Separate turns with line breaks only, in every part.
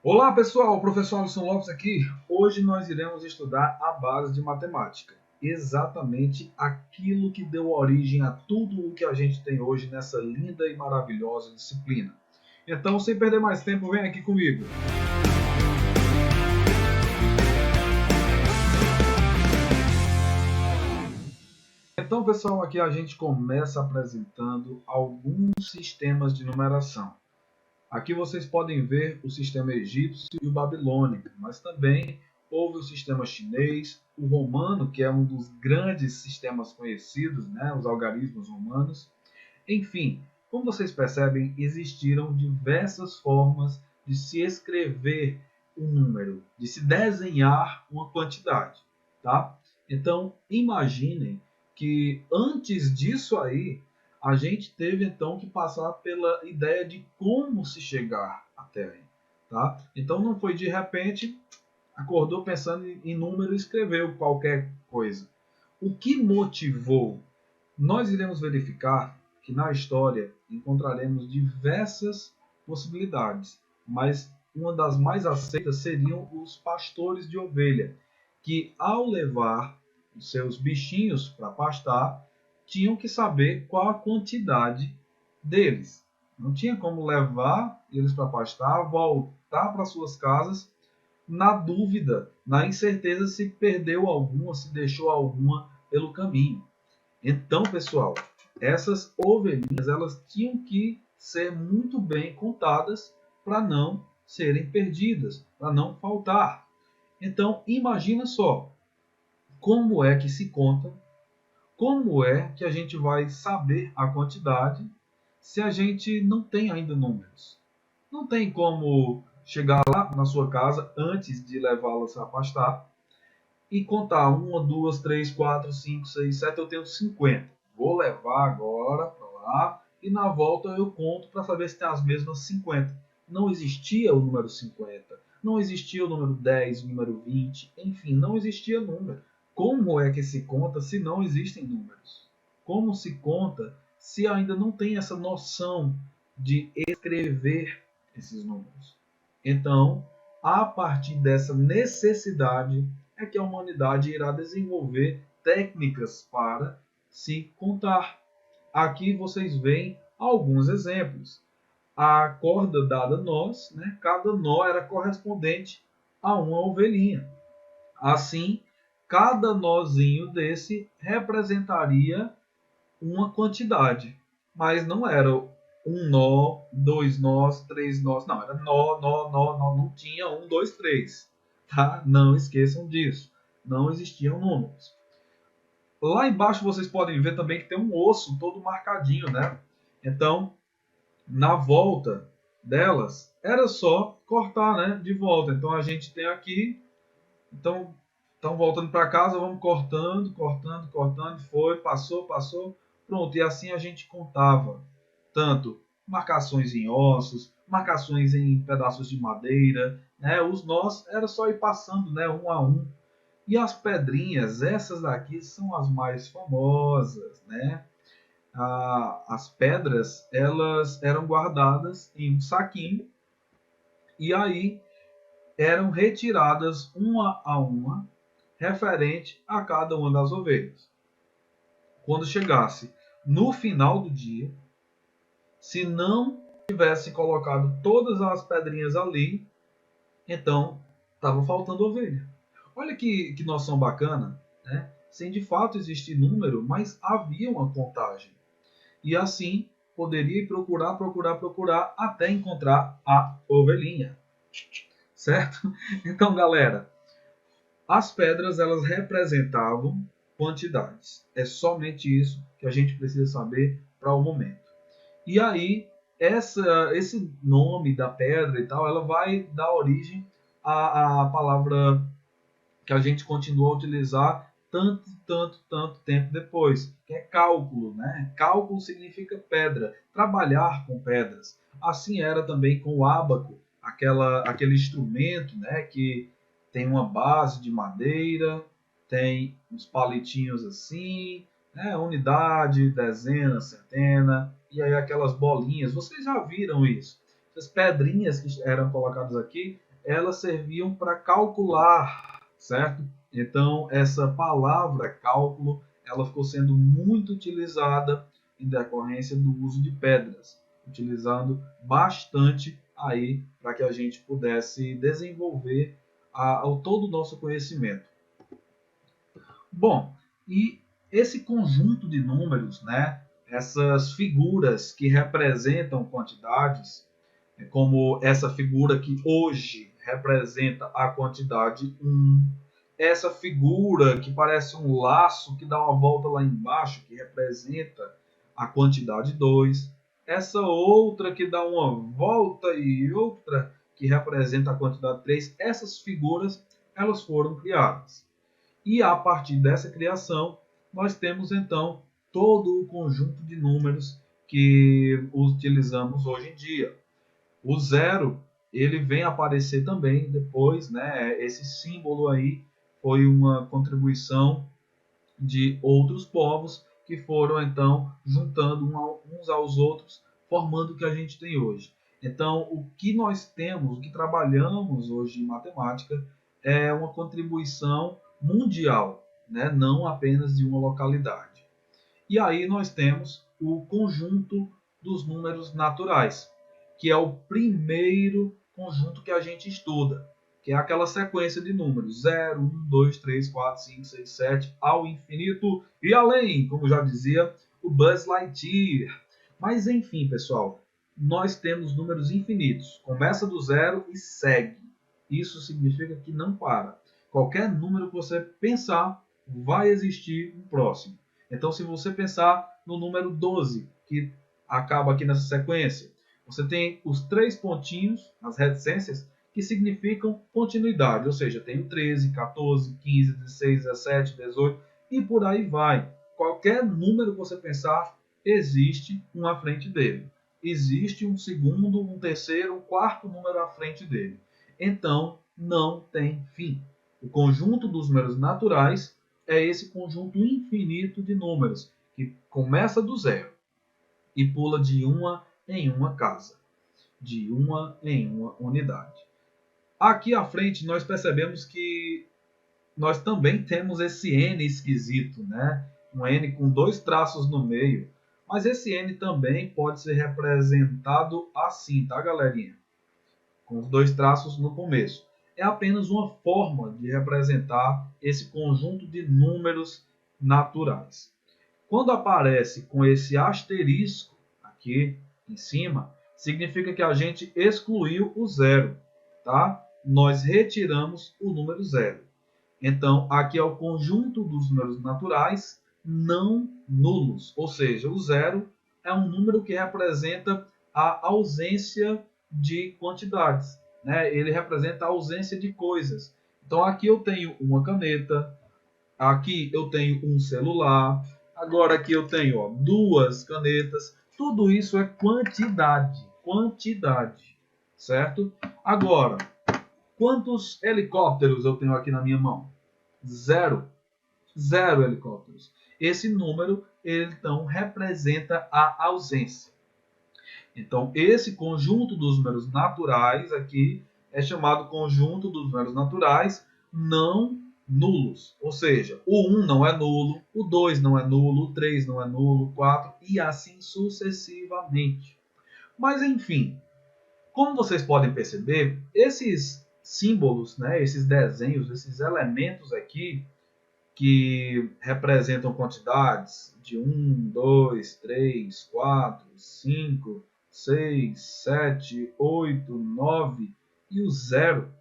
Olá pessoal, o professor Alisson Lopes aqui. Hoje nós iremos estudar a base de matemática, exatamente aquilo que deu origem a tudo o que a gente tem hoje nessa linda e maravilhosa disciplina. Então, sem perder mais tempo, vem aqui comigo. Então, pessoal, aqui a gente começa apresentando alguns sistemas de numeração. Aqui vocês podem ver o sistema egípcio e o babilônico, mas também houve o sistema chinês, o romano, que é um dos grandes sistemas conhecidos, né, os algarismos romanos. Enfim, como vocês percebem, existiram diversas formas de se escrever um número, de se desenhar uma quantidade, tá? Então, imaginem que antes disso aí, a gente teve então que passar pela ideia de como se chegar até aí, tá? Então não foi de repente, acordou pensando em número e escreveu qualquer coisa. O que motivou? Nós iremos verificar que na história encontraremos diversas possibilidades, mas uma das mais aceitas seriam os pastores de ovelha, que ao levar os seus bichinhos para pastar, tinham que saber qual a quantidade deles. Não tinha como levar eles para pastar, voltar para suas casas na dúvida, na incerteza se perdeu alguma, se deixou alguma pelo caminho. Então, pessoal, essas ovelhinhas elas tinham que ser muito bem contadas para não serem perdidas, para não faltar. Então, imagina só como é que se conta, como é que a gente vai saber a quantidade se a gente não tem ainda números. Não tem como chegar lá na sua casa antes de levá-las a pastar e contar uma, duas, três, quatro, cinco, seis, sete, eu tenho 50. Vou levar agora para lá e na volta eu conto para saber se tem as mesmas 50. Não existia o número 50, não existia o número 10, o número 20, enfim, não existia número. Como é que se conta se não existem números? Como se conta se ainda não tem essa noção de escrever esses números? Então, a partir dessa necessidade é que a humanidade irá desenvolver técnicas para se contar. Aqui vocês veem alguns exemplos. A corda dada nós, né, cada nó era correspondente a uma ovelhinha. Assim, cada nozinho desse representaria uma quantidade, mas não era um nó, dois nós, três nós, não, era nó, não tinha um, dois, três, tá? Não esqueçam disso, não existiam números. Lá embaixo vocês podem ver também que tem um osso todo marcadinho, né? Então, na volta delas, era só cortar, né? De volta. Então a gente tem aqui, então voltando para casa, vamos cortando, foi, passou, pronto. E assim a gente contava tanto marcações em ossos, marcações em pedaços de madeira, né? Os nós era só ir passando, né? Um a um. E as pedrinhas, essas daqui são as mais famosas, né? As pedras, elas eram guardadas em um saquinho e aí eram retiradas uma a uma, referente a cada uma das ovelhas. Quando chegasse no final do dia, se não tivesse colocado todas as pedrinhas ali, então estava faltando ovelha. Olha que noção bacana, né? Sem de fato existir número, mas havia uma contagem. E assim poderia procurar até encontrar a ovelhinha, certo? Então, galera, as pedras elas representavam quantidades. É somente isso que a gente precisa saber para o momento. E aí esse nome da pedra e tal, ela vai dar origem à palavra que a gente continua a utilizar tanto tempo depois, que é cálculo, né? Cálculo significa pedra, trabalhar com pedras. Assim era também com o ábaco, aquele instrumento, né, que tem uma base de madeira, tem uns palitinhos assim, né, unidade, dezena, centena, e aí aquelas bolinhas, vocês já viram isso? Essas pedrinhas que eram colocadas aqui elas serviam para calcular, certo? Então, essa palavra cálculo, ela ficou sendo muito utilizada em decorrência do uso de pedras, utilizando bastante aí para que a gente pudesse desenvolver ao todo o nosso conhecimento. Bom, e esse conjunto de números, né, essas figuras que representam quantidades, como essa figura que hoje representa a quantidade 1, essa figura que parece um laço que dá uma volta lá embaixo, que representa a quantidade 2, essa outra que dá uma volta e outra que representa a quantidade 3, essas figuras elas foram criadas. E a partir dessa criação, nós temos então todo o conjunto de números que utilizamos hoje em dia. O zero, ele vem aparecer também depois, né? Esse símbolo aí foi uma contribuição de outros povos que foram então juntando uns aos outros, formando o que a gente tem hoje. Então, o que nós temos, o que trabalhamos hoje em matemática, é uma contribuição mundial, né? Não apenas de uma localidade. E aí nós temos o conjunto dos números naturais, que é o primeiro conjunto que a gente estuda, que é aquela sequência de números 0, 1, 2, 3, 4, 5, 6, 7, ao infinito e além, como já dizia o Buzz Lightyear. Mas enfim, pessoal, nós temos números infinitos. Começa do zero e segue. Isso significa que não para. Qualquer número que você pensar, vai existir um próximo. Então, se você pensar no número 12, que acaba aqui nessa sequência, você tem os três pontinhos, as reticências, que significam continuidade, ou seja, tem o 13, 14, 15, 16, 17, 18 e por aí vai. Qualquer número que você pensar, existe um à frente dele. Existe um segundo, um terceiro, um quarto número à frente dele. Então, não tem fim. O conjunto dos números naturais é esse conjunto infinito de números, que começa do zero e pula de uma em uma casa, de uma em uma unidade. Aqui à frente nós percebemos que nós também temos esse N esquisito, né? Um N com dois traços no meio. Mas esse N também pode ser representado assim, tá, galerinha? Com os dois traços no começo. É apenas uma forma de representar esse conjunto de números naturais. Quando aparece com esse asterisco aqui em cima, significa que a gente excluiu o zero, tá? Nós retiramos o número zero. Então, aqui é o conjunto dos números naturais não nulos, ou seja, o zero é um número que representa a ausência de quantidades, né? Ele representa a ausência de coisas. Então, aqui eu tenho uma caneta, aqui eu tenho um celular, agora aqui eu tenho duas canetas. Tudo isso é quantidade, quantidade, certo? Agora, quantos helicópteros eu tenho aqui na minha mão? Zero. Zero helicópteros. Esse número, ele, então, representa a ausência. Então, esse conjunto dos números naturais aqui é chamado conjunto dos números naturais não nulos. Ou seja, o 1 não é nulo, o 2 não é nulo, o 3 não é nulo, o 4 e assim sucessivamente. Mas, enfim, como vocês podem perceber, esses símbolos, né, esses desenhos, esses elementos aqui, que representam quantidades de 1, 2, 3, 4, 5, 6, 7, 8, 9 e o zero.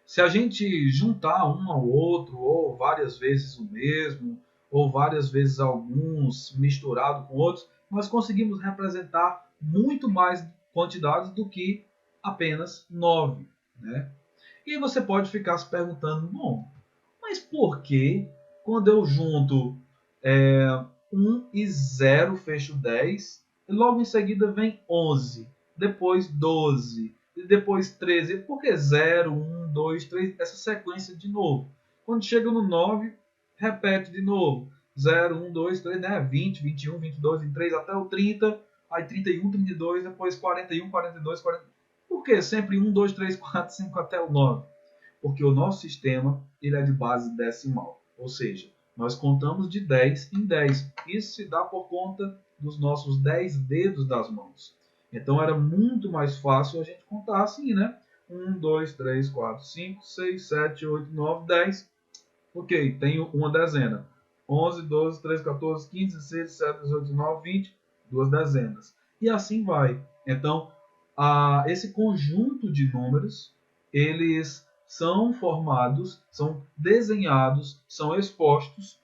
Se a gente juntar um ao outro, ou várias vezes o mesmo, ou várias vezes alguns misturado com outros, nós conseguimos representar muito mais quantidades do que apenas 9, né? E você pode ficar se perguntando, bom, mas por que quando eu junto 1 e 0 fecho 10, e logo em seguida vem 11, depois 12, e depois 13? Por que 0, 1, 2, 3, essa sequência de novo? Quando chega no 9, repete de novo. 0, 1, 2, 3, né? 20, 21, 22, 23, até o 30, aí 31, 32, depois 41, 42, 40. Por que sempre 1, 2, 3, 4, 5 até o 9? Porque o nosso sistema ele é de base decimal, ou seja, nós contamos de 10 em 10. Isso se dá por conta dos nossos 10 dedos das mãos. Então era muito mais fácil a gente contar assim, né? 1, 2, 3, 4, 5, 6, 7, 8, 9, 10. Ok, tenho uma dezena. 11, 12, 13, 14, 15, 16, 17, 18, 19, 20. Duas dezenas. E assim vai. Então, esse conjunto de números, eles são formados, são desenhados, são expostos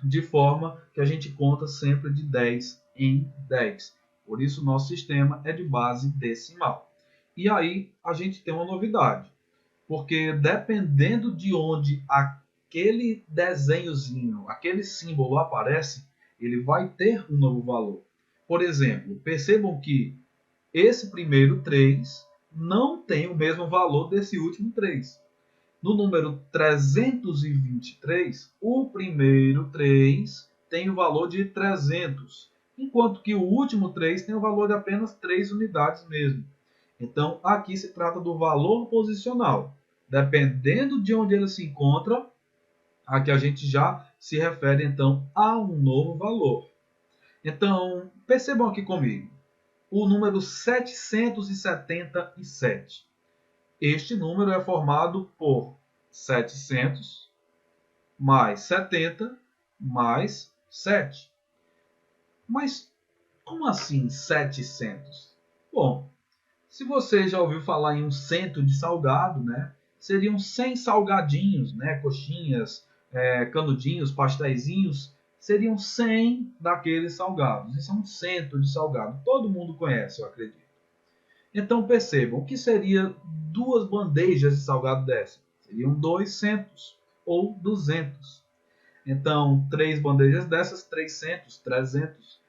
de forma que a gente conta sempre de 10 em 10. Por isso, nosso sistema é de base decimal. E aí, a gente tem uma novidade, porque dependendo de onde aquele desenhozinho, aquele símbolo aparece, ele vai ter um novo valor. Por exemplo, percebam que esse primeiro 3 não tem o mesmo valor desse último 3. No número 323, o primeiro 3 tem o valor de 300, enquanto que o último 3 tem o valor de apenas 3 unidades mesmo. Então, aqui se trata do valor posicional. Dependendo de onde ele se encontra, aqui a gente já se refere então a um novo valor. Então, percebam aqui comigo o número 777. Este número é formado por 700 mais 70 mais 7. Mas como assim 700? Bom, se você já ouviu falar em um cento de salgado, né? Seriam 100 salgadinhos, né? Coxinhas, canudinhos, pastéisinhos. Seriam 100 daqueles salgados. Isso é um cento de salgado. Todo mundo conhece, eu acredito. Então percebam, o que seria duas bandejas de salgado dessa? Seriam 200 ou 200. Então, três bandejas dessas, 300, 300.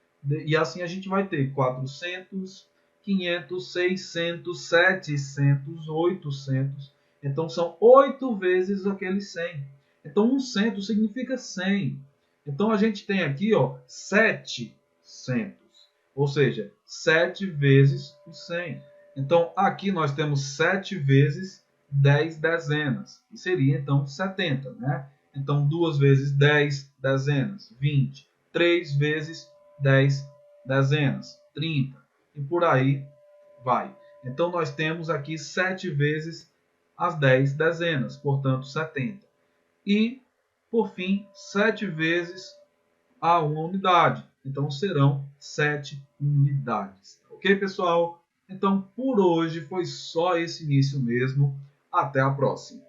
E assim a gente vai ter 400, 500, 600, 700, 800. Então, são 8 vezes aquele 100. Então, um cento significa 100. Então, a gente tem aqui, ó, 700. Ou seja, 7 vezes o 100. Então, aqui nós temos 7 vezes 10 dezenas. E seria, então, 70, né? Então, 2 vezes 10 dezenas, 20. 3 vezes 10 dezenas, 30. E por aí vai. Então, nós temos aqui 7 vezes as 10 dezenas, portanto, 70. E, por fim, 7 vezes a uma unidade. Então, serão 7 unidades. Ok, pessoal? Então, por hoje foi só esse início mesmo. Até a próxima.